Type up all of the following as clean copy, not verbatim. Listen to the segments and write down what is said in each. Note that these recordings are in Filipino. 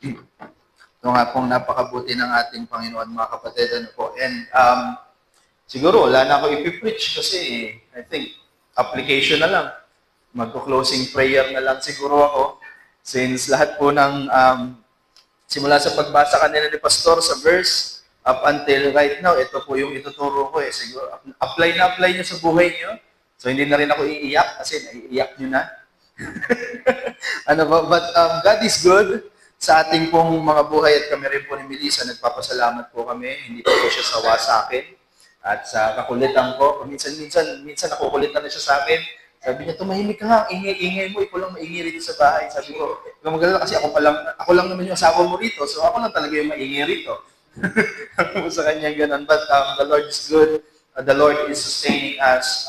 Ito nga pong napakabuti ng ating Panginoon, mga kapatid. Ano po. And siguro, wala na ako ipipreach kasi I think application na lang. Magko-closing prayer na lang siguro ako. Since lahat po ng simula sa pagbasa kanina ni Pastor sa verse up until right now, ito po yung ituturo ko eh. Siguro, apply nyo sa buhay nyo. So, hindi na rin ako iiyak kasi naiiyak nyo na. But God is good sa ating pong mga buhay at kami rin po ni Melissa, nagpapasalamat po kami. Hindi po siya sawa sa akin at sa kakulitan ko. Minsan nakukulitan na siya sa akin. Sabi niya, tumahimik ka nga, ingay mo, ikaw lang maingay rito sa bahay. Sabi ko, ikaw magalala kasi ako lang naman yung asawa mo rito, so ako lang talaga yung maingay rito. Sa kanya ganun. But the Lord is good. The Lord is sustaining us.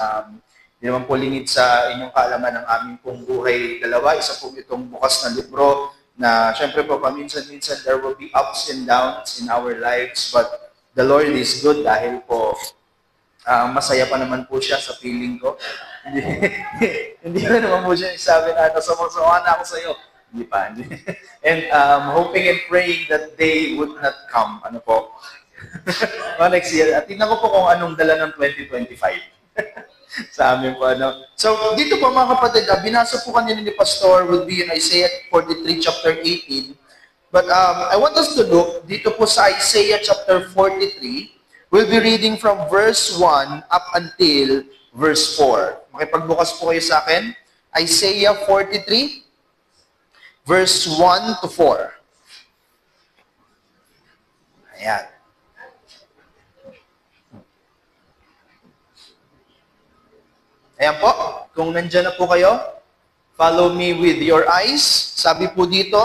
Hindi naman po lingid sa inyong kaalaman ng aming pong buhay dalawa. Isa po itong bukas na libro na syempre po paminsan-minsan there will be ups and downs in our lives, but the Lord is good dahil po masaya pa naman po siya sa feeling ko. Hindi na naman po siya sabi na sawa na ako sa iyo. Hindi pa. And hoping and praying that they would not come. Ano po? Next year. At tingnan ko po kung anong dala ng 2025. Sa amin po, ano. So, dito po mga kapatid, binasa po kanina ni Pastor will be in Isaiah 43, chapter 18. But I want us to look dito po sa Isaiah chapter 43. We'll be reading from verse 1 up until verse 4. Makipagbukas po kayo sa akin. Isaiah 43, verse 1 to 4. Ayan. Ayan po, kung nandyan na po kayo, follow me with your eyes. Sabi po dito,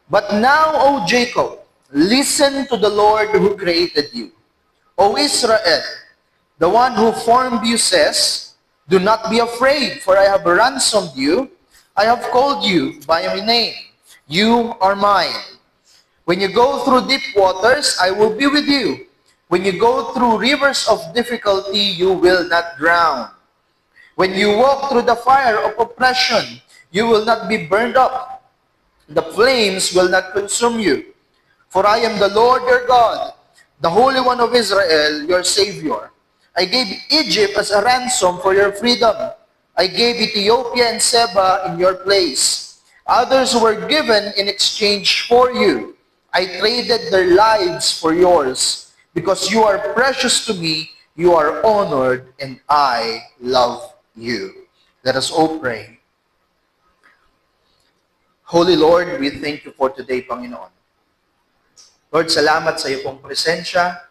"But now, O Jacob, listen to the Lord who created you. O Israel, the one who formed you says, do not be afraid, for I have ransomed you. I have called you by your name. You are mine. When you go through deep waters, I will be with you. When you go through rivers of difficulty, you will not drown. When you walk through the fire of oppression, you will not be burned up. The flames will not consume you. For I am the Lord your God, the Holy One of Israel, your Savior. I gave Egypt as a ransom for your freedom. I gave Ethiopia and Seba in your place. Others were given in exchange for you. I traded their lives for yours. Because you are precious to me, you are honored, and I love you." Let us all pray. Holy Lord, we thank you for today, Panginoon. Lord, salamat sa iyo pong presensya.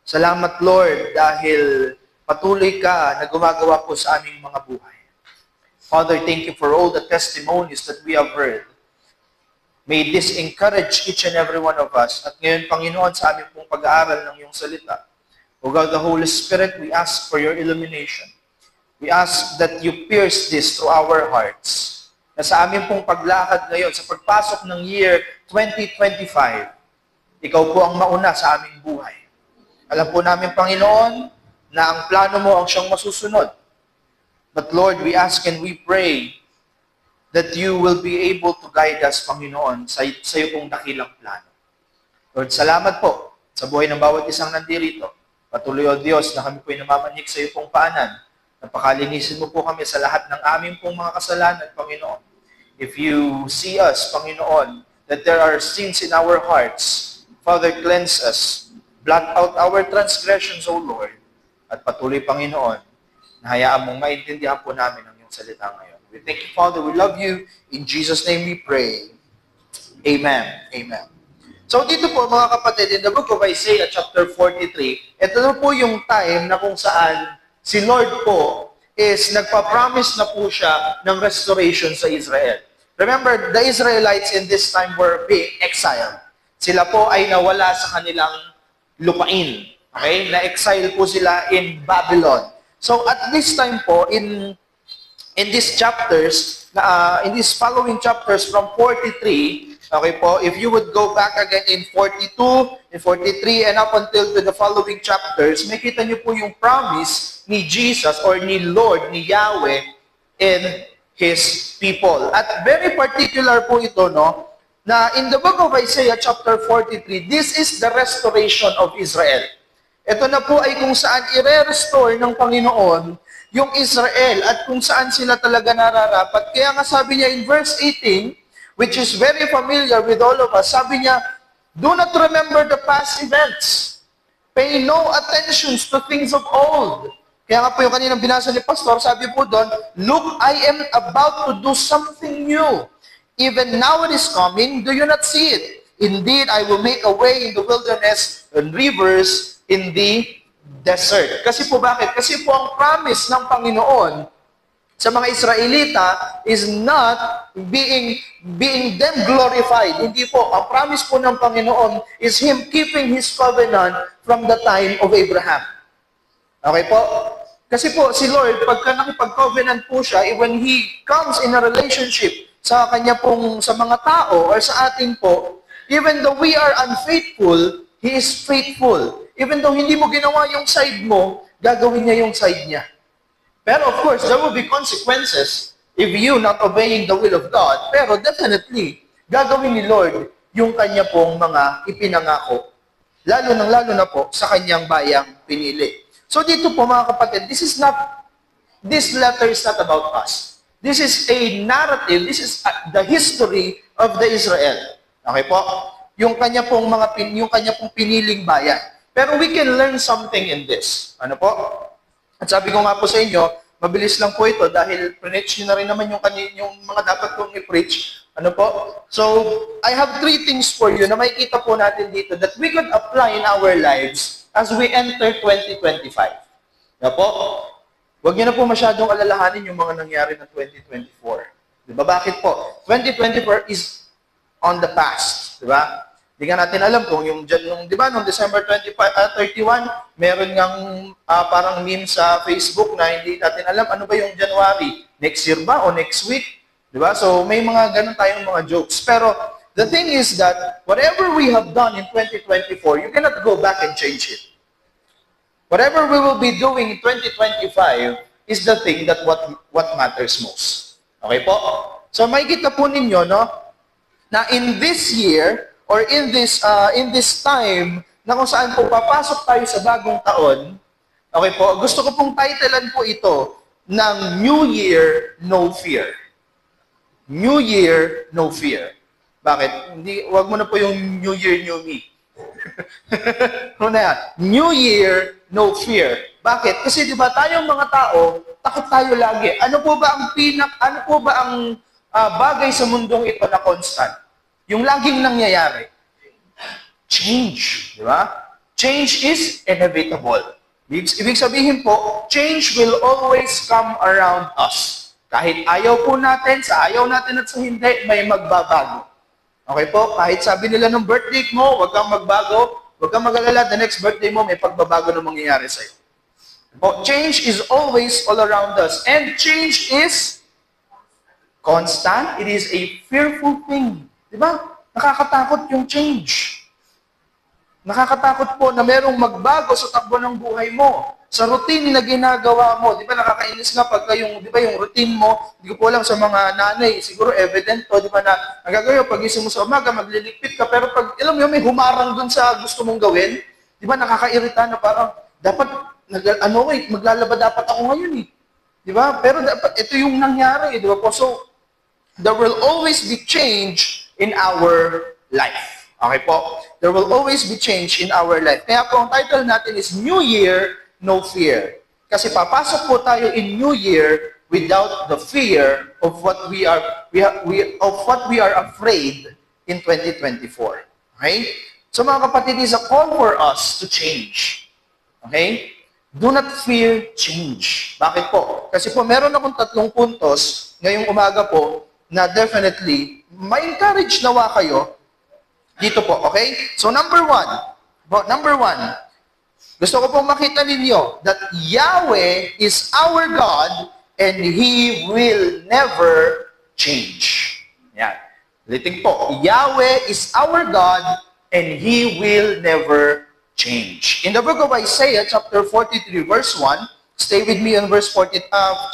Salamat, Lord, dahil patuloy ka na gumagawa po sa aming mga buhay. Father, thank you for all the testimonies that we have heard. May this encourage each and every one of us. At ngayon, Panginoon, sa aming pong pag-aaral ng iyong salita, O God, the Holy Spirit, we ask for your illumination. We ask that you pierce this through our hearts. Na sa aming pong paglakad ngayon, sa pagpasok ng year 2025, ikaw po ang mauna sa aming buhay. Alam po namin, Panginoon, na ang plano mo ang siyang masusunod. But Lord, we ask and we pray that you will be able to guide us, Panginoon, sa iyo pong dakilang plano. Lord, salamat po sa buhay ng bawat isang nandirito. Patuloy, O Diyos, na kami po'y namamanik sa iyo pong paanan. Napakalinisin mo po kami sa lahat ng aming pong mga kasalanan, Panginoon. If you see us, Panginoon, that there are sins in our hearts, Father, cleanse us. Blot out our transgressions, O Lord. At patuloy, Panginoon, na hayaan mong maintindihan po namin ang iyong salita ngayon. We thank you, Father. We love you. In Jesus' name we pray. Amen. Amen. So dito po, mga kapatid, in the book of Isaiah chapter 43, ito na po yung time na kung saan si Lord po is nagpa-promise na po siya ng restoration sa Israel. Remember, the Israelites in this time were being exiled. Sila po ay nawala sa kanilang lupain. Okay? Na-exile po sila in Babylon. So at this time po, in these chapters, in these following chapters from 43, okay po, if you would go back again in 42, in 43, and up until to the following chapters, makita niyo po yung promise ni Jesus or ni Lord, ni Yahweh in His people. At very particular po ito, no, na in the book of Isaiah chapter 43, this is the restoration of Israel. Ito na po ay kung saan i-restore ng Panginoon yung Israel at kung saan sila talaga nararapat. Kaya nga sabi niya in verse 18, which is very familiar with all of us, sabi niya, do not remember the past events. Pay no attention to things of old. Kaya nga po yung kaninang binasa ni Pastor, sabi po doon, look, I am about to do something new. Even now it is coming, do you not see it? Indeed, I will make a way in the wilderness and rivers in the desert. Kasi po bakit? Kasi po ang promise ng Panginoon sa mga Israelita is not being them glorified. Hindi po. Ang promise po ng Panginoon is Him keeping His covenant from the time of Abraham. Okay po? Kasi po, si Lord, pagka nakipag-covenant po siya, when He comes in a relationship sa kanya pong, sa mga tao or sa atin po, even though we are unfaithful, He is faithful. Even though hindi mo ginawa yung side mo, gagawin niya yung side niya. Pero of course, there will be consequences if you not obeying the will of God. Pero definitely, gagawin ni Lord yung kanya pong mga ipinangako. Lalo na po sa kanyang bayang pinili. So dito po mga kapatid, this letter is not about us. This is a narrative, this is the history of the Israel. Okay po? Yung kanya pong piniling bayan. Pero we can learn something in this. Ano po? At sabi ko nga po sa inyo, mabilis lang po ito dahil preach nyo na rin naman yung mga dapat kong i-preach. Ano po? So, I have 3 things for you na makikita po natin dito that we could apply in our lives as we enter 2025. Ano po? Huwag niyo na po masyadong alalahanin yung mga nangyari na 2024. Diba? Bakit po? 2024 is on the past. Diba? Hindi nga natin alam kung yung, diba, noong December 31, meron ngang parang meme sa Facebook na hindi natin alam ano ba yung January. Next year ba o next week? Diba? So, may mga ganun tayong mga jokes. Pero, the thing is that, whatever we have done in 2024, you cannot go back and change it. Whatever we will be doing in 2025 is the thing that what matters most. Okay po? So makikita po ninyo, no, na in this year or in this time na kung saan po papasok tayo sa bagong taon, okay po, gusto ko pong titlean po ito ng New Year, No Fear. New Year, No Fear. Bakit? Wag mo na po yung New Year, New Me. Ano na yan? New Year, no fear. Bakit? Kasi di ba tayong mga tao, takot tayo lagi. Ano po ba ang bagay sa mundong ito na constant? Yung laging nangyayari. Change. Di ba? Change is inevitable. Ibig sabihin po, change will always come around us. Kahit ayaw po natin, sa ayaw natin at sa hindi, may magbabago. Okay po? Kahit sabi nila ng birthday mo, huwag kang magbago, huwag kang mag-alala, the next birthday mo, may pagbabago na mangyayari sa'yo. Po, change is always all around us. And change is constant. It is a fearful thing. Di ba? Nakakatakot yung change. Nakakatakot po na merong magbago sa takbo ng buhay mo. Sa routine na ginagawa mo, di ba nakakainis nga pagka yung routine mo, hindi ko po alam sa mga nanay, siguro evident to, di ba na, ang gagawin mo, pag-isip mo sa umaga, magliligpit ka, pero pag, alam mo, may humarang dun sa gusto mong gawin, di ba nakakairita na parang, dapat, maglalaba dapat ako ngayon eh. Di ba? Pero dapat, ito yung nangyari, di ba po? So, there will always be change in our life. Okay po? There will always be change in our life. Kaya po, ang title natin is New Year, No Fear. Kasi papasok po tayo in New Year without the fear of what we are afraid in 2024. Okay? So mga kapatid, is a call for us to change. Okay? Do not fear change. Bakit po? Kasi po meron akong 3 puntos ngayong umaga po na definitely ma-encourage nawa kayo dito po. Okay? So number 1, gusto ko pong makita ninyo that Yahweh is our God and He will never change. Yan. Ulitin po. Yahweh is our God and He will never change. In the book of Isaiah, chapter 43, verse 1, stay with me on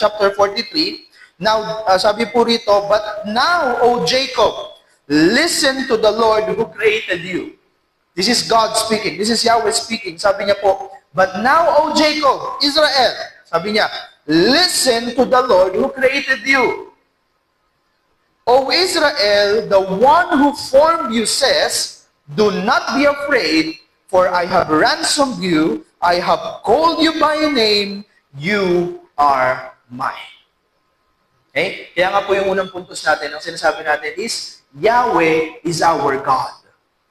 chapter 43. Now, sabi po rito, but now, O Jacob, listen to the Lord who created you. This is God speaking. This is Yahweh speaking. Sabi niya po, but now, O Jacob, Israel, sabi niya, listen to the Lord who created you. O Israel, the one who formed you says, do not be afraid, for I have ransomed you, I have called you by name, you are mine. Okay? Kaya nga po yung unang puntos natin, ang sinasabi natin is, Yahweh is our God.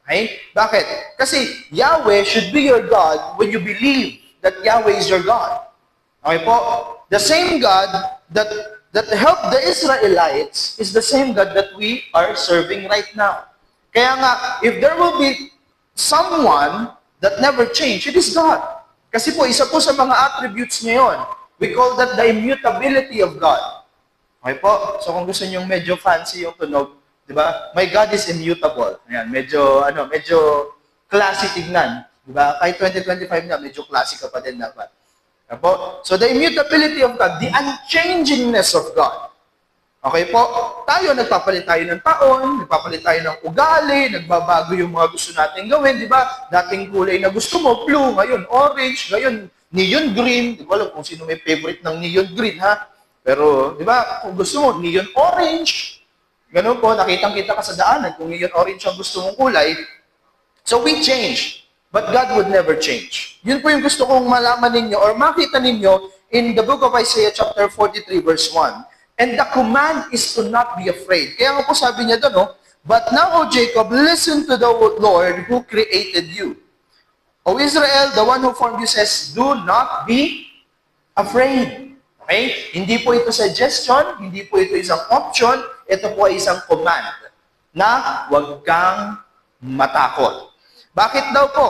Okay? Bakit? Kasi Yahweh should be your God when you believe that Yahweh is your God. Okay po? The same God that helped the Israelites is the same God that we are serving right now. Kaya nga, if there will be someone that never changed, it is God. Kasi po, isa po sa mga attributes niya yun. We call that the immutability of God. Okay po? So kung gusto niyo medyo fancy yung tunog, di ba? My God is immutable. Ayan, medyo classy tignan. Di ba? Kahit 2025 na, medyo classy ka pa din dapat. Okay po? So the immutability of God, the unchangingness of God. Okay po? Tayo, nagpapalit tayo ng taon, nagpapalit tayo ng ugali, nagbabago yung mga gusto natin gawin, di ba? Dating kulay na gusto mo, blue, ngayon orange, ngayon neon green. Di ba alam kung sino may favorite ng neon green, ha? Pero, di ba, kung gusto mo, neon orange. Ganun po, nakitang-kita ka sa daanan kung neon orange ang gusto mong kulay. So we change. But God would never change. Yun po yung gusto kong malaman ninyo or makita ninyo in the book of Isaiah chapter 43 verse 1. And the command is to not be afraid. Kaya nga po sabi niya doon, no? But now, O Jacob, listen to the Lord who created you. O Israel, the one who formed you says, do not be afraid. Okay? Hindi po ito suggestion, hindi po ito isang option, ito po ay isang command na huwag kang matakot. Bakit daw po?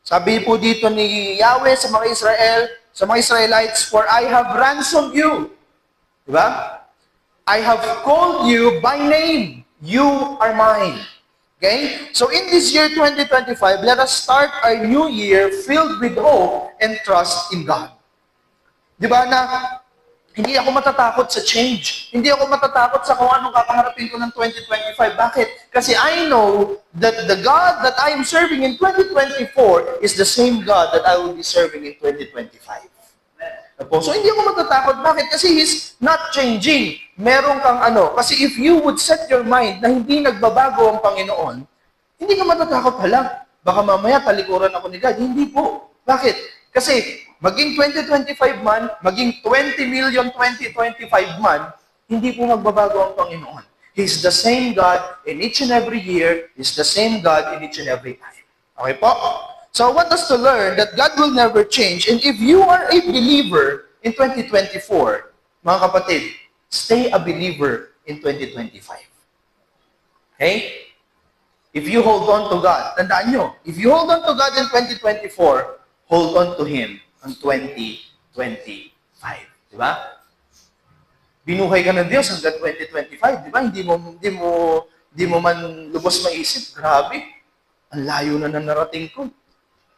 Sabi po dito ni Yahweh sa mga Israel, sa mga Israelites, for I have ransomed you. Diba? I have called you by name. You are mine. Okay? So in this year 2025, let us start our new year filled with hope and trust in God. Diba na hindi ako matatakot sa change. Hindi ako matatakot sa kung anong kakaharapin ko ng 2025. Bakit? Kasi I know that the God that I am serving in 2024 is the same God that I will be serving in 2025. So, hindi ako matatakot. Bakit? Kasi He's not changing. Meron kang kasi if you would set your mind na hindi nagbabago ang Panginoon, hindi ka matatakot hala. Baka mamaya talikuran ako ni God. Hindi po. Bakit? Kasi maging 2025 man, maging 20 million 2025 man, hindi po magbabago ang Panginoon. He's the same God in each and every year. He's the same God in each and every time. Okay po? So I want us to learn that God will never change. And if you are a believer in 2024, mga kapatid, stay a believer in 2025. Okay? If you hold on to God, tandaan nyo, if you hold on to God in 2024, hold on to Him in 2025. Di ba? Binuhay ka ng Diyos hanggang 2025, di ba? Hindi mo man lubos maisip, grabe. Ang layo na narating ko.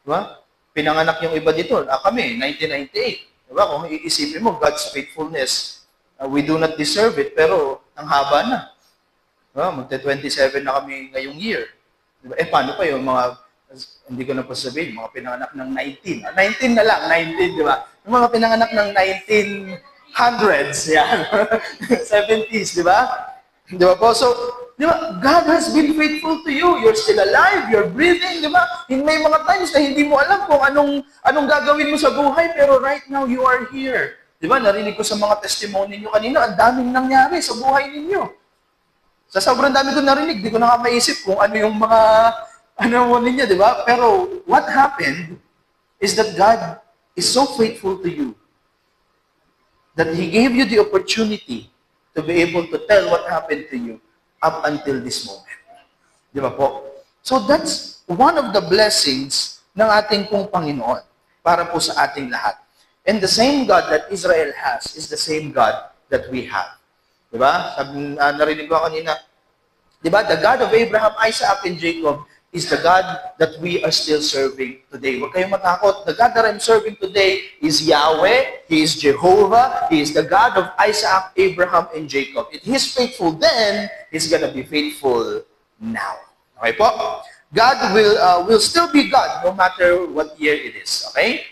Diba? Pinanganak yung iba dito. Kami, 1998. Diba? Kung iisipin mo, God's faithfulness, we do not deserve it, pero ang haba na. Diba? Magte-27 na kami ngayong year. Diba? Paano pa yung mga, hindi ko na pa sabihin, mga pinanganak ng 19. 19 na lang, 19, di ba? Yung mga pinanganak ng 1900s, yan. 70s, di ba? Di ba po? So, di ba, God has been faithful to you. You're still alive, you're breathing, di ba? May mga times na hindi mo alam kung anong gagawin mo sa buhay, pero right now, you are here. Di ba, narinig ko sa mga testimony niyo kanina, ang daming nangyari sa buhay ninyo. Sa sobrang dami ko narinig, di ko na nga maisip kung ano yung mga, ninyo, di ba? Pero what happened is that God is so faithful to you that He gave you the opportunity to be able to tell what happened to you up until this moment. Di ba po? So that's one of the blessings ng ating pong Panginoon para po sa ating lahat. And the same God that Israel has is the same God that we have. Di ba? Narinig ko kanina, di ba? The God of Abraham, Isaac, and Jacob is the God that we are still serving today. Huwag kayong matakot. The God that I'm serving today is Yahweh. He is Jehovah. He is the God of Isaac, Abraham, and Jacob. If He's faithful then, He's gonna be faithful now. Okay po? God will still be God no matter what year it is. Okay?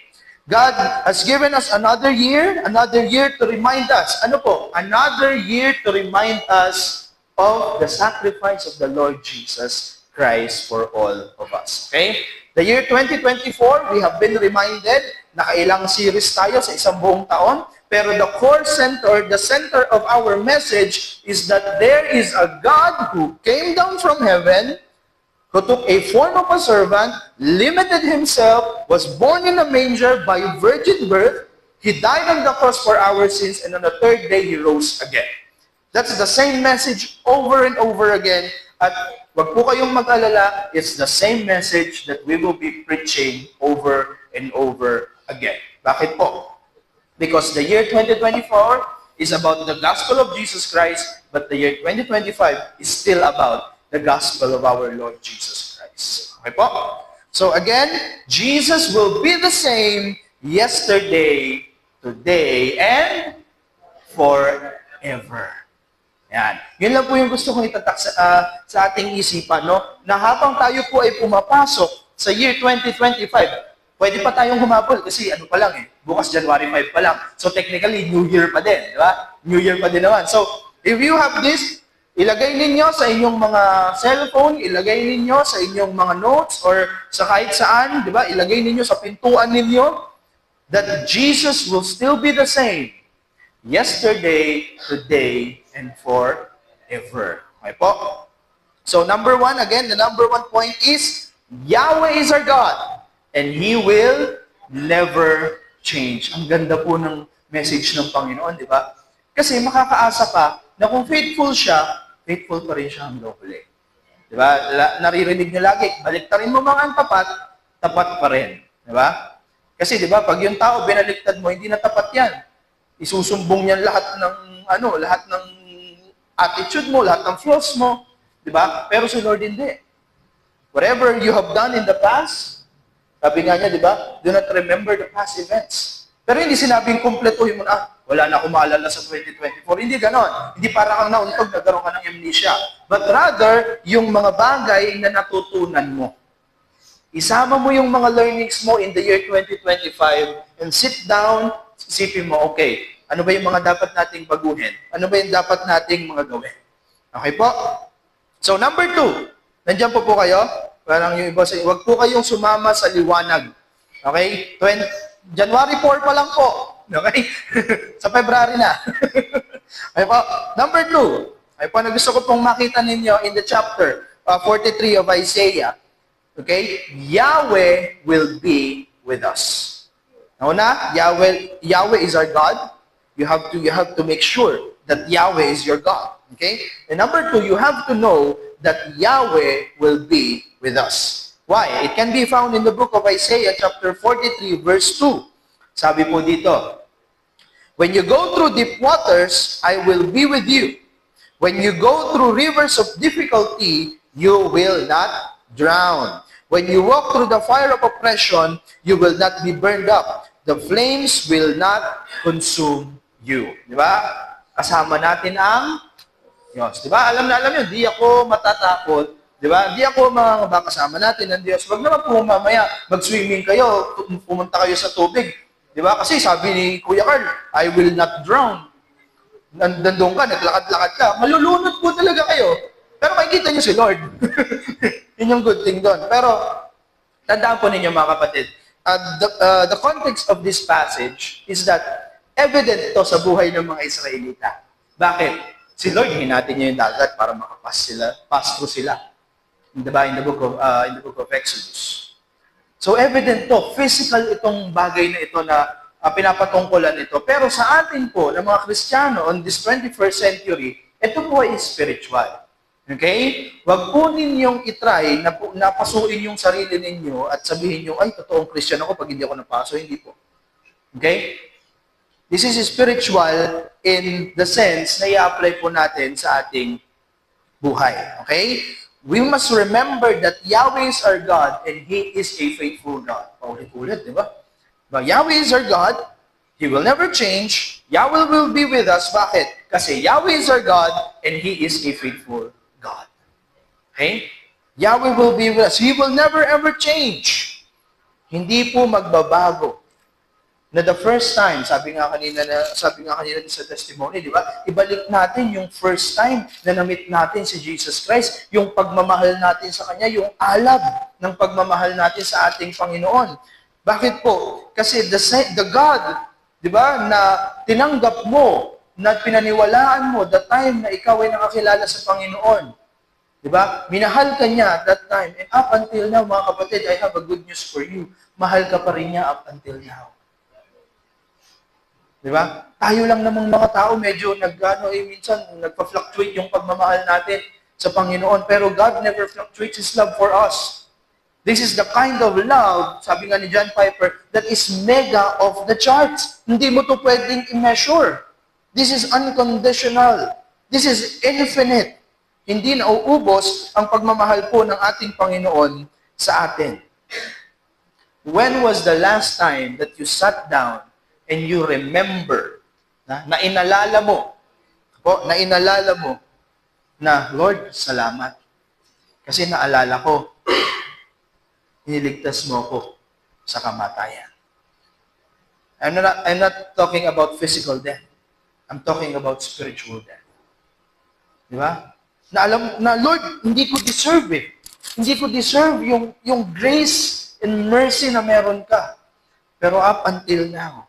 God has given us another year to remind us. Ano po? Another year to remind us of the sacrifice of the Lord Jesus Christ for all of us. Okay? The year 2024, we have been reminded, nakailang series tayo sa isang buong taon, pero the core center, or the center of our message is that there is a God who came down from heaven, who took a form of a servant, limited Himself, was born in a manger by virgin birth, He died on the cross for our sins, and on the third day, He rose again. That's the same message over and over again. At wag po kayong mag-alala, it's the same message that we will be preaching over and over again. Bakit po? Because the year 2024 is about the gospel of Jesus Christ, but the year 2025 is still about the gospel of our Lord Jesus Christ. Okay po? So again, Jesus will be the same yesterday, today, and forever. Yan. Yun lang po yung gusto kong itatak sa ating isipan, no? Na habang tayo po ay pumapasok sa year 2025, pwede pa tayong humabol kasi ano pa lang bukas January 5 pa lang. So technically, New Year pa din, di ba? New Year pa din naman. So, if you have this, ilagay ninyo sa inyong mga cellphone, ilagay ninyo sa inyong mga notes, or sa kahit saan, di ba? Ilagay ninyo sa pintuan ninyo that Jesus will still be the same yesterday, today, and forever. Okay po? So number one, again, the number one point is, Yahweh is our God, and He will never change. Ang ganda po ng message ng Panginoon, di ba? Kasi makakaasa ka na kung faithful siya, faithful pa rin siya hanggang huli. Di ba? Naririnig niyo lagi, baliktarin mo mga ang tapat, tapat pa rin. Di ba? Kasi di ba, pag yung tao binaliktad mo, hindi na tapat yan. Isusumbong niyan lahat ng attitude mo, lahat ng flaws mo, di ba? Pero si Lord hindi. Whatever you have done in the past, sabi nga niya, di ba? Do not remember the past events. Pero hindi sinabing kumpletuhin mo na, wala na akong maalala sa 2024. Hindi ganon. Hindi para kang nauntog, nagkaroon ka ng amnesia. But rather, yung mga bagay na natutunan mo. Isama mo yung mga learnings mo in the year 2025 and sit down, isipin mo, okay, ano ba yung mga dapat nating baguhin? Ano ba yung dapat nating mga gawin? Okay po? So, number 2, nandiyan po kayo? Parang yung iba sa wag po kayong sumama sa liwanag. Okay? January 4 pa lang po. Okay? Sa February na. Okay po? Number 2, ay po na gusto ko pong makita ninyo in the chapter 43 of Isaiah. Okay? Yahweh will be with us. Una, Yahweh is our God. You have to make sure that Yahweh is your God. Okay? And number 2, you have to know that Yahweh will be with us. Why? It can be found in the book of Isaiah chapter 43 verse 2. Sabi po dito, when you go through deep waters, I will be with you. When you go through rivers of difficulty, you will not drown. When you walk through the fire of oppression, you will not be burned up. The flames will not consume you. Di ba? Kasama natin ang Diyos. Di ba? Alam nyo, di ako matatakot. Di ba? Di ako kasama natin ang Diyos. Wag naman po mamaya, mag-swimming kayo, pumunta kayo sa tubig. Di ba? Kasi sabi ni Kuya Carl, I will not drown. Nandun ka, naglakad-lakad ka. Malulunod po talaga kayo. Pero makikita nyo si Lord. Yun yung good thing doon. Pero, tandaan po ninyo mga kapatid, the context of this passage is that evident to sa buhay ng mga Israelita. Bakit? Si Lord, hinati niya yung dagat para pass through sila. Diba? In the book of Exodus. So evident to, physical itong bagay na ito na pinapatungkulan ito. Pero sa atin po, ng mga Kristiyano on this 21st century, ito po ay spiritual. Okay? Huwag po ninyong itry na pasuin yung sarili ninyo at sabihin nyo, ay, totoong Christian ako pag hindi ako napaso. Hindi po. Okay? This is spiritual in the sense na i-apply po natin sa ating buhay. Okay? we must remember that Yahweh is our God and He is a faithful God. Paulit-ulit, di ba? But Yahweh is our God. He will never change. Yahweh will be with us. Bakit? Kasi Yahweh is our God and He is a faithful God. Okay? Yahweh will be with us. He will never ever change. Hindi po magbabago. Na the first time, sabi nga kanina sa testimony, di ba? Ibalik natin yung first time na na-meet natin si Jesus Christ, yung pagmamahal natin sa Kanya, yung alab ng pagmamahal natin sa ating Panginoon. Bakit po? Kasi the God, di ba, na tinanggap mo, na pinaniwalaan mo, the time na ikaw ay nakakilala sa Panginoon, di ba? Minahal ka niya at that time. And up until now, mga kapatid, I have a good news for you. Mahal ka pa rin niya up until now. Di ba? Tayo lang namang mga tao, medyo minsan nagpa-fluctuate yung pagmamahal natin sa Panginoon. Pero God never fluctuates His love for us. This is the kind of love, sabi nga ni John Piper, that is mega of the charts. Hindi mo to pwedeng i-measure. This is unconditional. This is infinite. Hindi nauubos ang pagmamahal po ng ating Panginoon sa atin. When was the last time that you sat down and you remember, na inalala mo, na, Lord, salamat. Kasi naalala ko, iniligtas mo ako sa kamatayan. I'm not talking about physical death. I'm talking about spiritual death. Di ba? Na Lord, hindi ko deserve eh. Hindi ko deserve yung grace and mercy na meron ka. Pero up until now,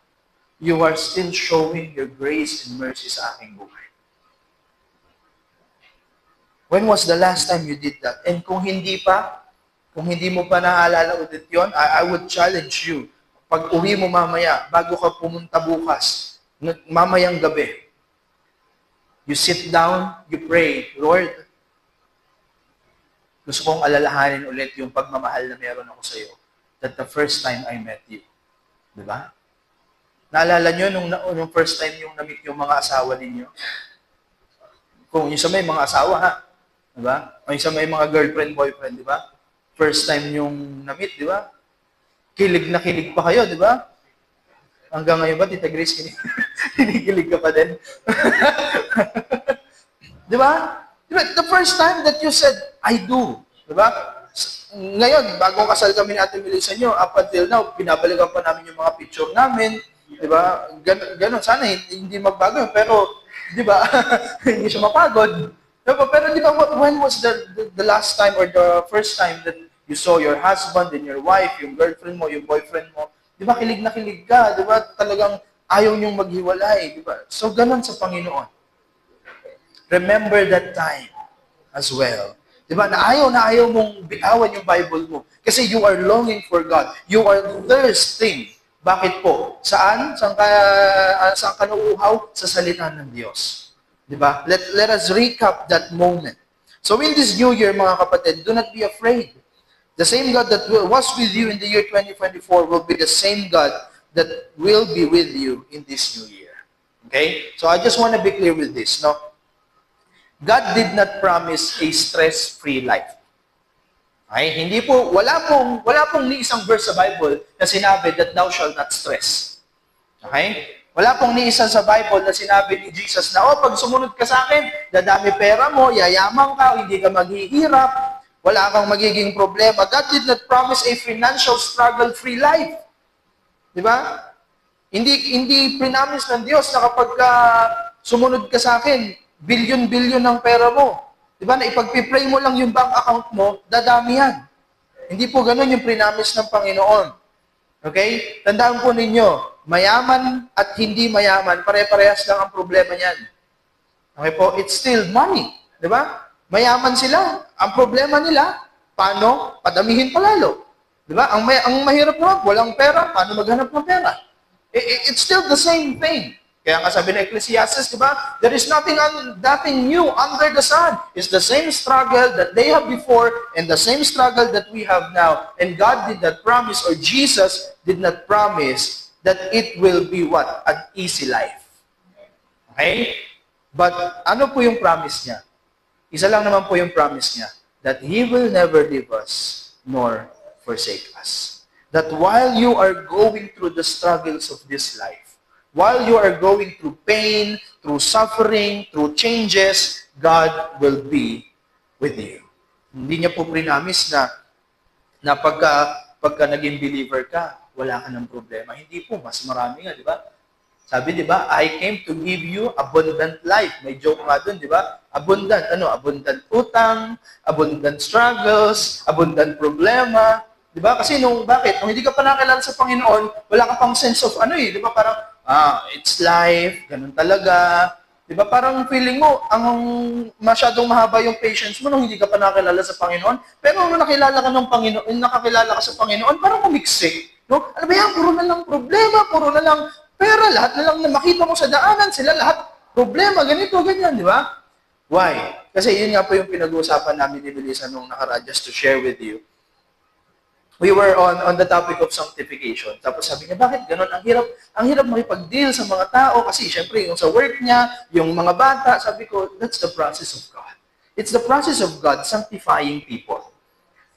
you are still showing your grace and mercy sa aking buhay. When was the last time you did that? And kung hindi mo pa naalala ulit yun, I would challenge you. Pag uwi mo mamaya, bago ka pumunta bukas, mamayang gabi, you sit down, you pray, Lord, gusto kong alalahanin ulit yung pagmamahal na meron ako sa iyo that the first time I met you. Diba? Naalala nyo nung first time yung na-meet yung mga asawa ninyo? Kung yung sa may mga asawa, ha? Diba? O yung sa may mga girlfriend, boyfriend, diba? First time yung na-meet, diba? Kilig na kilig pa kayo, diba? Hanggang ngayon ba, Tita Grace, kinikilig ka pa din? Diba? Diba? The first time that you said, I do. Diba? Ngayon, bagong kasal kami ni Ate Melissa nyo, up until now, pinabalikan pa namin yung mga picture namin. Diba? Ganon. Sana hindi magbago. Pero, diba? Hindi siya mapagod. Diba? Pero diba, when was the last time or the first time that you saw your husband and your wife, yung girlfriend mo, yung boyfriend mo? Diba? Kilig na kilig ka. Diba? Talagang ayaw niyong maghiwalay. Diba? So, ganon sa Panginoon. Remember that time as well. Diba? Na ayaw mong bitawan yung Bible mo. Kasi you are longing for God. You are thirsting. Bakit po? Saan? Saan ka nauuhaw? Sa salita ng Diyos. Diba? Let us recap that moment. So in this new year, mga kapatid, do not be afraid. The same God that was with you in the year 2024 will be the same God that will be with you in this new year. Okay? So I just want to be clear with this. No? God did not promise a stress-free life. Okay? Hindi po, wala pong ni isang verse sa Bible na sinabi that thou shall not stress. Okay? Wala pong ni isa sa Bible na sinabi ni Jesus na, pag sumunod ka sa akin, dadami pera mo, yayaman ka, hindi ka maghihirap, wala kang magiging problema. God did not promise a financial struggle-free life. Di ba? Hindi prinamis ng Diyos na kapag sumunod ka sa akin, bilyon-bilyon ng pera mo. Diba? Na ipagpipray mo lang yung bank account mo, dadami yan. Hindi po ganun yung prinamis ng Panginoon. Okay? Tandaan po ninyo, mayaman at hindi mayaman, pare-parehas lang ang problema niyan. Okay po? It's still money. Diba? Mayaman sila. Ang problema nila, paano padamihin palalo? Diba? Ang mahirap naman, walang pera, paano maghanap ng pera? It's still the same thing. Kaya nga sabi ng Ecclesiastes, di ba? There is nothing new under the sun. It's the same struggle that they have before and the same struggle that we have now. And God did not promise, or Jesus did not promise, that it will be what? An easy life. Okay? But ano po yung promise niya? Isa lang naman po yung promise niya. that He will never leave us nor forsake us. That while you are going through the struggles of this life, while you are going through pain, through suffering, through changes, God will be with you. Hindi niya po prinamis na pagka naging believer ka, wala ka ng problema. Hindi po, mas marami nga, di ba? Sabi, di ba, I came to give you abundant life. May joke nga dun, di ba? Abundant, abundant utang, abundant struggles, abundant problema. Di ba? Kasi bakit? Nung hindi ka pa nakilala sa Panginoon, wala ka pang sense of di ba? Parang, it's life, ganun talaga. Di ba? Parang feeling mo, ang masyadong mahaba yung patience mo nung hindi ka pa nakilala sa Panginoon. Pero nung nakilala ka ng Panginoon, nakakilala ka sa Panginoon, parang kumiksik. No? Ano ba yan? Puro na lang problema, puro na lang pera, lahat na lang na makita mo sa daanan, sila lahat problema, ganito, ganyan, di ba? Why? Kasi yun nga po yung pinag-uusapan namin ni Melissa nung nakaraan, just to share with you. We were on the topic of sanctification. Tapos sabi niya, bakit ganun? Ang hirap makipag-deal sa mga tao kasi syempre yung sa work niya, yung mga bata, sabi ko, that's the process of God. It's the process of God sanctifying people.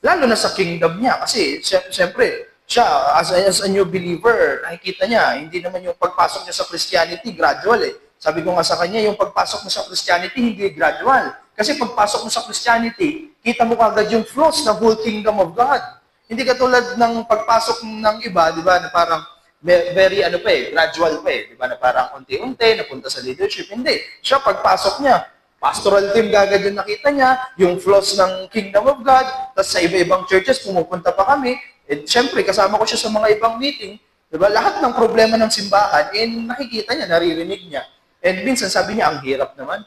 Lalo na sa kingdom niya kasi syempre, siya, as a new believer, nakikita niya, hindi naman yung pagpasok niya sa Christianity, gradual eh. Sabi ko nga sa kanya, yung pagpasok mo sa Christianity, hindi gradual. Kasi pagpasok mo sa Christianity, kita mo kagad yung flows ng whole kingdom of God. Hindi katulad ng pagpasok ng iba, di ba, na parang very gradual pa eh. Di ba, na parang unti-unti, napunta sa leadership. Hindi. Siya, pagpasok niya, pastoral team gagad yung nakita niya, yung flows ng kingdom of God, tapos sa iba-ibang churches, pumupunta pa kami. And syempre, kasama ko siya sa mga ibang meeting, di ba, lahat ng problema ng simbahan, nakikita niya, naririnig niya. And minsan sabi niya, ang hirap naman.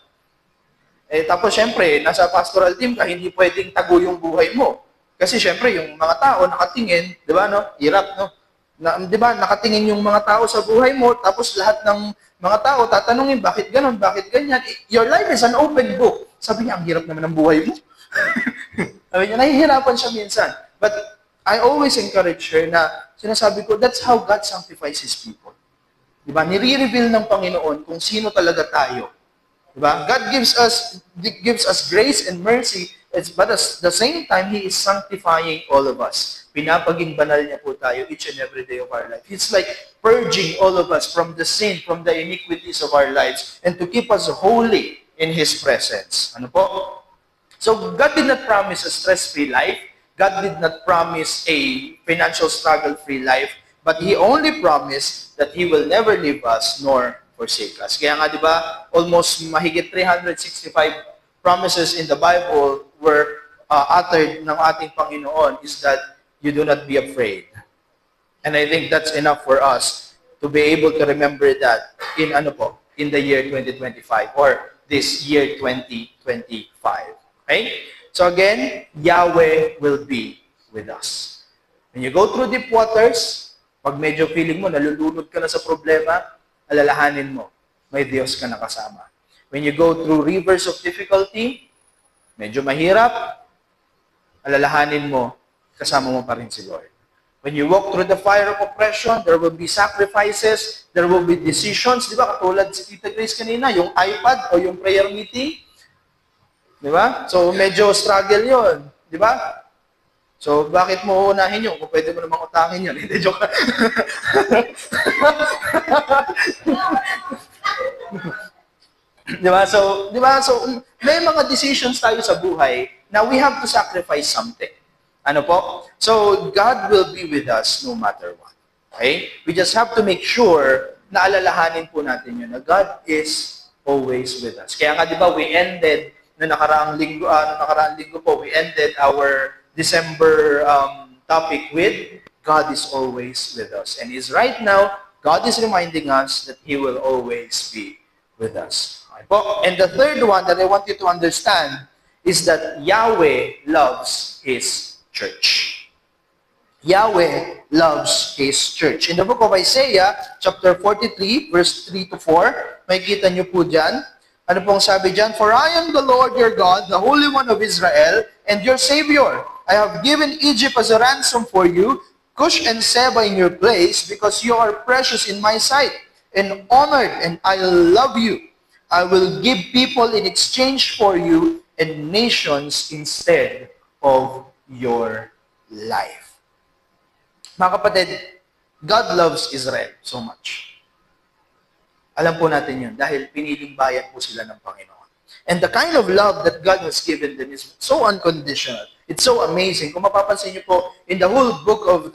Tapos syempre, nasa pastoral team ka, hindi pwedeng tago yung buhay mo. Kasi syempre, yung mga tao nakatingin, di ba, hirap, di ba, nakatingin yung mga tao sa buhay mo, tapos lahat ng mga tao tatanungin, bakit ganon, bakit ganyan? Your life is an open book. Sabi niya, ang hirap naman ng buhay mo. Sabi niya, nahihirapan siya minsan. But I always encourage her na sinasabi ko, that's how God sanctifies His people. Diba? Nire-reveal ng Panginoon kung sino talaga tayo. Diba? God gives us grace and mercy, but at the same time, He is sanctifying all of us. Pinapaging banal niya po tayo each and every day of our life. It's like purging all of us from the sin, from the iniquities of our lives, and to keep us holy in His presence. Ano po? So, God did not promise a stress-free life. God did not promise a financial struggle-free life, but He only promised that He will never leave us nor forsake us. Kaya nga, di ba, almost mahigit 365 promises in the Bible were uttered ng ating Panginoon is that you do not be afraid. And I think that's enough for us to be able to remember that in the year 2025 or this year 2025. Okay? So again, Yahweh will be with us. When you go through deep waters, pag medyo feeling mo, nalulunod ka na sa problema, alalahanin mo, may Diyos ka na kasama. When you go through rivers of difficulty, medyo mahirap, alalahanin mo, kasama mo pa rin si Lord. When you walk through the fire of oppression, there will be sacrifices, there will be decisions. Di ba, katulad si Tita Grace kanina, yung iPad o yung prayer meeting, di ba? So, medyo struggle yon, di ba? So, bakit mo uunahin yun? Kung pwede mo namang utangin yun. Hindi, joke. Di ba? So, may mga decisions tayo sa buhay na we have to sacrifice something. Ano po? So, God will be with us no matter what. Okay? We just have to make sure na alalahanin po natin yun na God is always with us. Kaya nga, di ba, we ended na nakaraang linggo po, we ended our December topic with God is always with us. And is right now, God is reminding us that He will always be with us. Okay po? And the third one that I want you to understand is that Yahweh loves His church. Yahweh loves His church. In the book of Isaiah, chapter 43, verse 3 to 4, makikita niyo po dyan. Ano pong sabi dyan? For I am the Lord your God, the Holy One of Israel, and your Savior. I have given Egypt as a ransom for you, Cush and Seba in your place, because you are precious in my sight, and honored, and I love you. I will give people in exchange for you, and nations instead of your life. Mga kapatid, God loves Israel so much. Alam po natin yun dahil piniling bayan po sila ng Panginoon. And the kind of love that God has given them is so unconditional. It's so amazing. Kung mapapansin niyo po, in the whole book of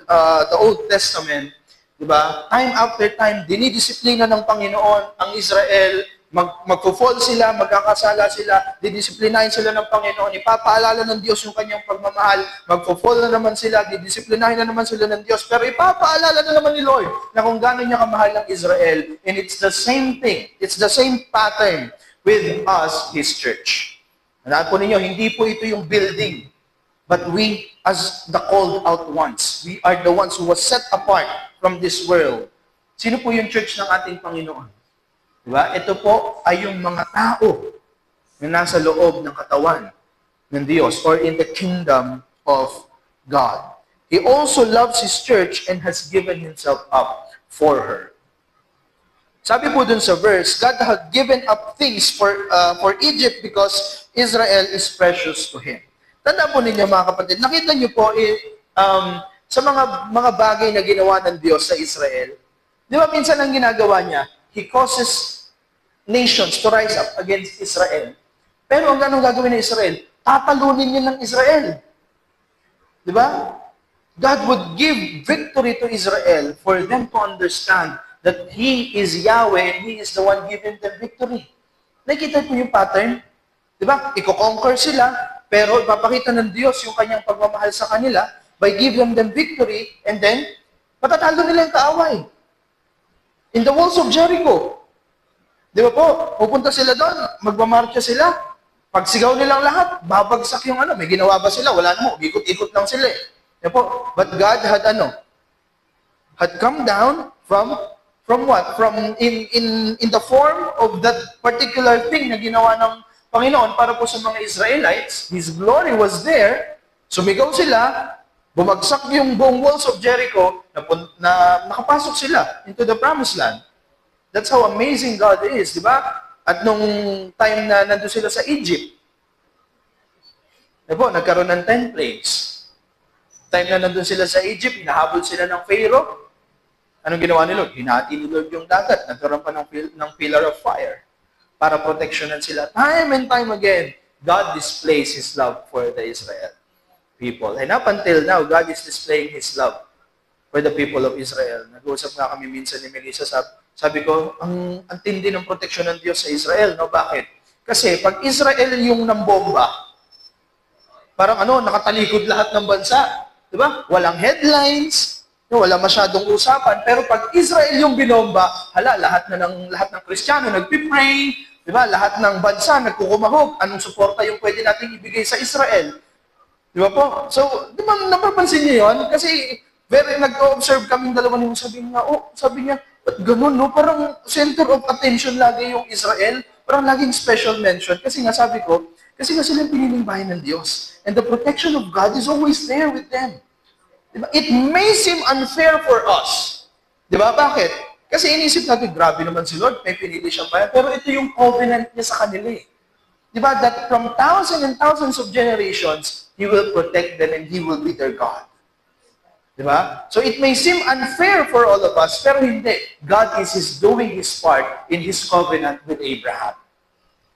the Old Testament, di ba, time after time, dinidisiplina ng Panginoon ang Israel, magpo-fall sila, magkakasala sila, didisiplinahin sila ng Panginoon, ipapaalala ng Diyos yung kanyang pagmamahal, magpo-fall na naman sila, didisiplinahin na naman sila ng Diyos, pero ipapaalala na naman ni Lord na kung gaano niya kamahal ng Israel. And it's the same thing, it's the same pattern with us, His church. Nandaan po ninyo, hindi po ito yung building, but we, as the called out ones, we are the ones who was set apart from this world. Sino po yung church ng ating Panginoon? Diba? Ito po ay yung mga tao na nasa loob ng katawan ng Diyos or in the kingdom of God. He also loves His church and has given Himself up for her. Sabi po dun sa verse, God had given up things for Egypt because Israel is precious to Him. Tanda po ninyo mga kapatid, nakita niyo po sa mga bagay na ginawa ng Diyos sa Israel, di ba minsan ang ginagawa niya, He causes nations to rise up against Israel. Pero ang ganong gagawin ng Israel, tatalunin niya ng Israel. Di ba? God would give victory to Israel for them to understand that He is Yahweh and He is the one giving them victory. Nakikita po yung pattern? Di ba? Iko-conquer sila, pero ipapakita ng Diyos yung kanyang pagmamahal sa kanila by giving them victory, and then, patatalo nila yung kaaway. In the walls of Jericho, di ba po, pupunta sila doon, magmamarcha sila, pagsigaw nilang lahat, babagsak yung may ginawa ba sila? Wala naman, ikot-ikot lang sila eh. Di ba po, but God had had come down from what? From in the form of that particular thing na ginawa ng Panginoon para po sa mga Israelites. His glory was there, sumigaw sila, bumagsak yung buong walls of Jericho, na nakapasok sila into the promised land. That's how amazing God is, di ba? At nung time na nandun sila sa Egypt, nagkaroon ng 10 plagues. Time na nandun sila sa Egypt, hinahabol sila ng Pharaoh. Anong ginawa ni Lord? Hinati ni Lord yung dagat. Nagkaroon pa ng pillar of fire para protectionan sila. Time and time again, God displays His love for the Israel people. And up until now, God is displaying His love for the people of Israel. Nag-uusap nga kami minsan ni Melissa, sabi ko, ang tindi ng proteksyon ng Diyos sa Israel, no? Bakit? Kasi pag Israel yung nambomba, parang nakatalikod lahat ng bansa. Di ba? Walang headlines, wala masyadong usapan, pero pag Israel yung binomba, lahat ng Kristiyano nagpipray, di ba? Lahat ng bansa nagkukumahog, anong suporta yung pwede nating ibigay sa Israel? Di ba po? So, di ba napapansin niyo yun? Kasi nag-observe kaming dalawa niyo, sabi niya, ba't ganun, no? Parang center of attention lagi yung Israel. Parang laging special mention. Kasi nga sabi ko, kasi nga sila piniling bayan ng Diyos. And the protection of God is always there with them. Diba? It may seem unfair for us. Di ba? Bakit? Kasi inisip natin, grabe naman si Lord, may pinili siyang bayan. Pero ito yung covenant niya sa kanila eh. Di ba? That from thousands and thousands of generations, He will protect them and He will be their God. Diba? So it may seem unfair for all of us, pero hindi. God is doing His part in His covenant with Abraham.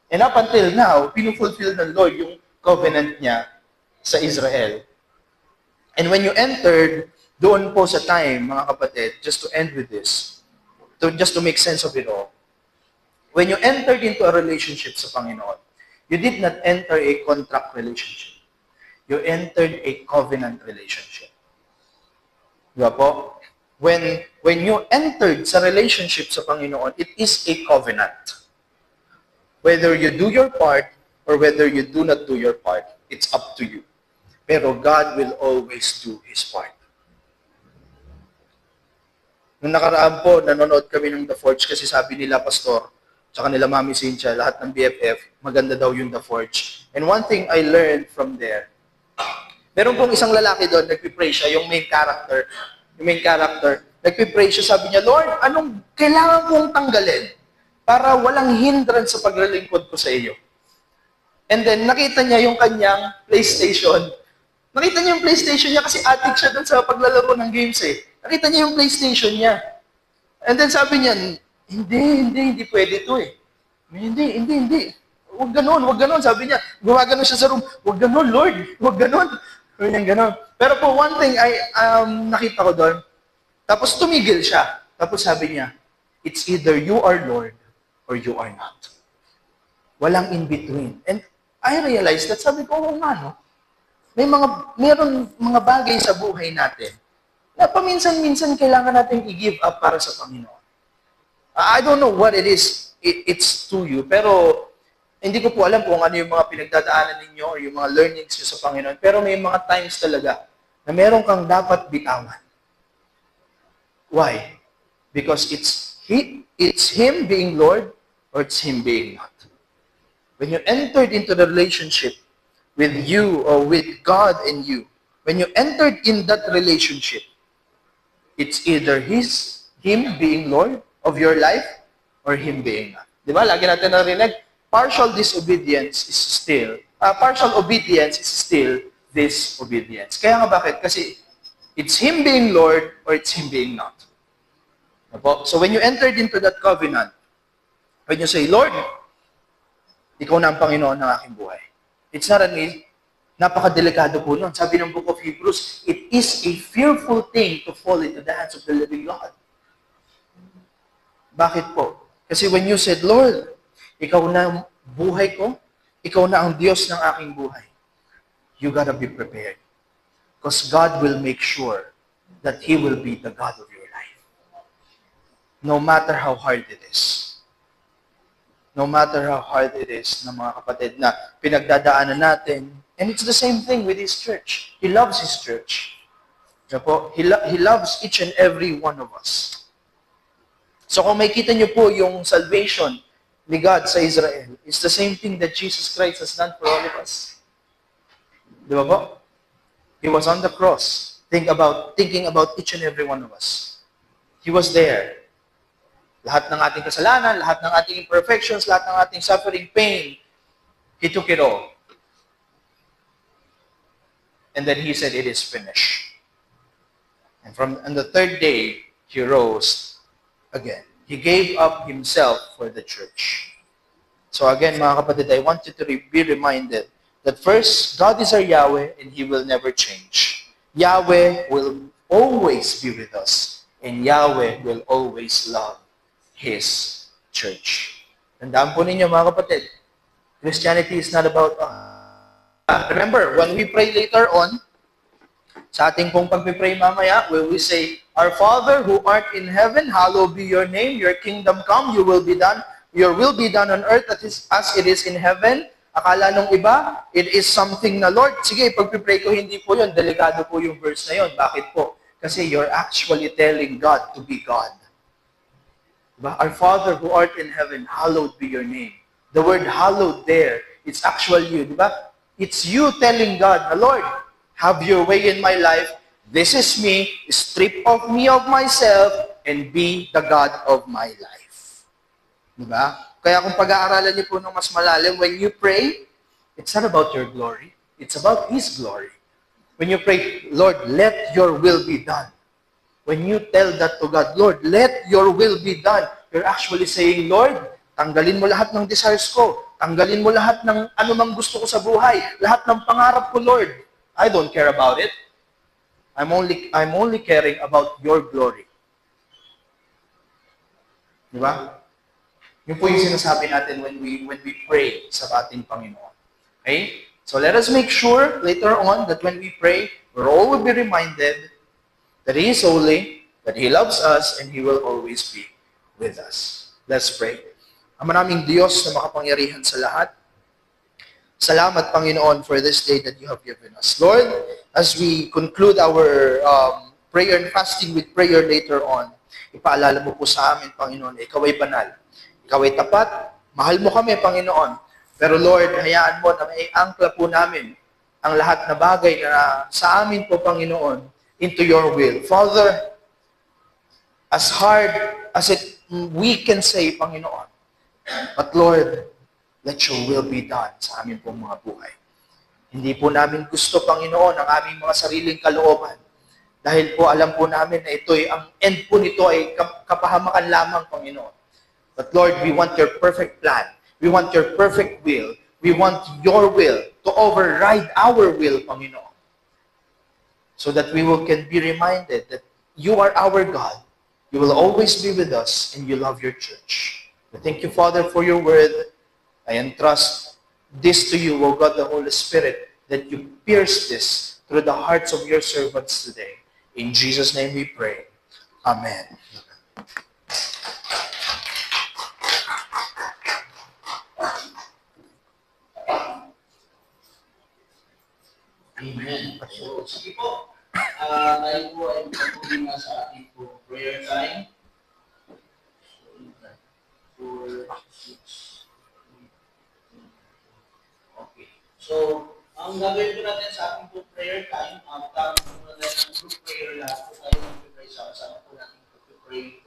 And up until now, pinufulfill ng Lord yung covenant niya sa Israel. And when you entered doon po sa time, mga kapatid, just to end with this, just to make sense of it all, when you entered into a relationship sa Panginoon, you did not enter a contract relationship. You entered a covenant relationship. Diba po? When you entered sa relationship sa Panginoon, it is a covenant. Whether you do your part or whether you do not do your part, it's up to you. Pero God will always do His part. Nung nakaraan po, nanonood kami ng The Forge kasi sabi nila, Pastor, tsaka nila Mami Cynthia, lahat ng BFF, maganda daw yung The Forge. And one thing I learned from there, meron pong isang lalaki doon, nagpipray siya, yung main character, nagpipray siya, sabi niya, Lord, anong kailangan kong tanggalin para walang hindrance sa paglilingkod ko sa iyo? And then, nakita niya yung kanyang PlayStation. Nakita niya yung PlayStation niya kasi addict siya dun sa paglalaro ng games eh. Nakita niya yung PlayStation niya. And then sabi niya, hindi pwede ito eh. Hindi. Huwag ganon. Sabi niya, gumagano siya sa room, huwag ganon, Lord, huwag ganon. Sabi niya ganon. Pero po, one thing ay nakita ko doon, tapos tumigil siya. Tapos sabi niya, it's either you are Lord or you are not. Walang in between. And I realized that sabi ko, oo nga, no? Meron mga bagay sa buhay natin na paminsan-minsan kailangan natin i-give up para sa Panginoon. I don't know what it is, it's to you, pero hindi ko po alam kung ano yung mga pinagdadaanan ninyo or yung mga learnings nyo sa Panginoon, pero may mga times talaga na meron kang dapat bitawan. Why? Because it's Him being Lord or it's Him being not. When you entered into the relationship with you or with God and you, when you entered in that relationship, it's either Him being Lord of your life or Him being not. Di ba? Lagi natin narinig, partial obedience is still disobedience. Kaya nga bakit? Kasi it's Him being Lord or it's Him being not. So when you entered into that covenant, when you say, Lord, Ikaw na ang Panginoon ng aking buhay. It's not an easy. Napakadelikado po nun. Sabi ng Book of Hebrews, it is a fearful thing to fall into the hands of the living God. Bakit po? Kasi when you said, Lord, Ikaw na ang buhay ko, Ikaw na ang Diyos ng aking buhay, you gotta be prepared. Because God will make sure that He will be the God of your life. No matter how hard it is. No matter how hard it is, na mga kapatid, na pinagdadaanan natin. And it's the same thing with His church. He loves His church. He loves each and every one of us. So kung makita niyo po yung salvation ni God sa Israel, it's the same thing that Jesus Christ has done for all of us. Di ba po? He was on the cross, thinking about each and every one of us. He was there. Lahat ng ating kasalanan, lahat ng ating imperfections, lahat ng ating suffering, pain, He took it all. And then He said, it is finished. And on the third day, He rose again. He gave up Himself for the church. So again, mga kapatid, I want you to be reminded that first, God is our Yahweh and He will never change. Yahweh will always be with us. And Yahweh will always love His church. Tandaan po ninyo, mga kapatid, Christianity is not about remember, when we pray later on, sa ating pong pagpipray mamaya, when we say, Our Father who art in heaven, hallowed be your name, your kingdom come, your will be done on earth as it is in heaven. Akala nung iba, it is something na, Lord, sige, pagpipray ko, hindi po yun, delikado po yung verse na yun. Bakit po? Kasi you're actually telling God to be God. Diba? Our Father who art in heaven, hallowed be your name. The word hallowed there, it's actually you. Diba? It's you telling God, Lord, have your way in my life. This is me. Strip off me of myself and be the God of my life. Diba? Kaya kung pag-aaralan niyo po ng mas malalim, when you pray, it's not about your glory. It's about His glory. When you pray, Lord, let your will be done. When you tell that to God, Lord, let your will be done, you're actually saying, Lord, tanggalin mo lahat ng desires ko. Tanggalin mo lahat ng anumang gusto ko sa buhay. Lahat ng pangarap ko, Lord. I don't care about it. I'm only caring about your glory. Di ba? Yun po yung sinasabi natin when we pray sa ating Panginoon. Okay? So let us make sure later on that when we pray, we'll always be reminded that He is holy, that He loves us, and He will always be with us. Let's pray. Ama naming Diyos na makapangyarihan sa lahat, salamat, Panginoon, for this day that You have given us. Lord, as we conclude our prayer and fasting with prayer later on, ipaalala mo po sa amin, Panginoon, Ikaw ay banal. Ikaw ay tapat. Mahal mo kami, Panginoon. Pero Lord, hayaan mo na may angkla po namin ang lahat na bagay na sa amin po, Panginoon, into Your will. Father, as hard as we can say, Panginoon, but Lord, let your will be done sa aming pong mga buhay. Hindi po namin gusto, Panginoon, ang aming mga sariling kalooban. Dahil po alam po namin na ang end po nito ay kapahamakan lamang, Panginoon. But Lord, we want your perfect plan. We want your perfect will. We want your will to override our will, Panginoon. So that can be reminded that you are our God. You will always be with us and you love your church. We thank you, Father, for your word. I entrust this to you, O God, the Holy Spirit, that you pierce this through the hearts of your servants today. In Jesus' name we pray. Amen. Amen. So, sige po. Tayo po ay patuloy na sa ating po prayer time. 4, 6, okay. So, ang gagawin po natin sa ating po prayer time, magkakaroon po natin ng group prayer lahat po tayo mag-pray sa kasama po natin pag-pray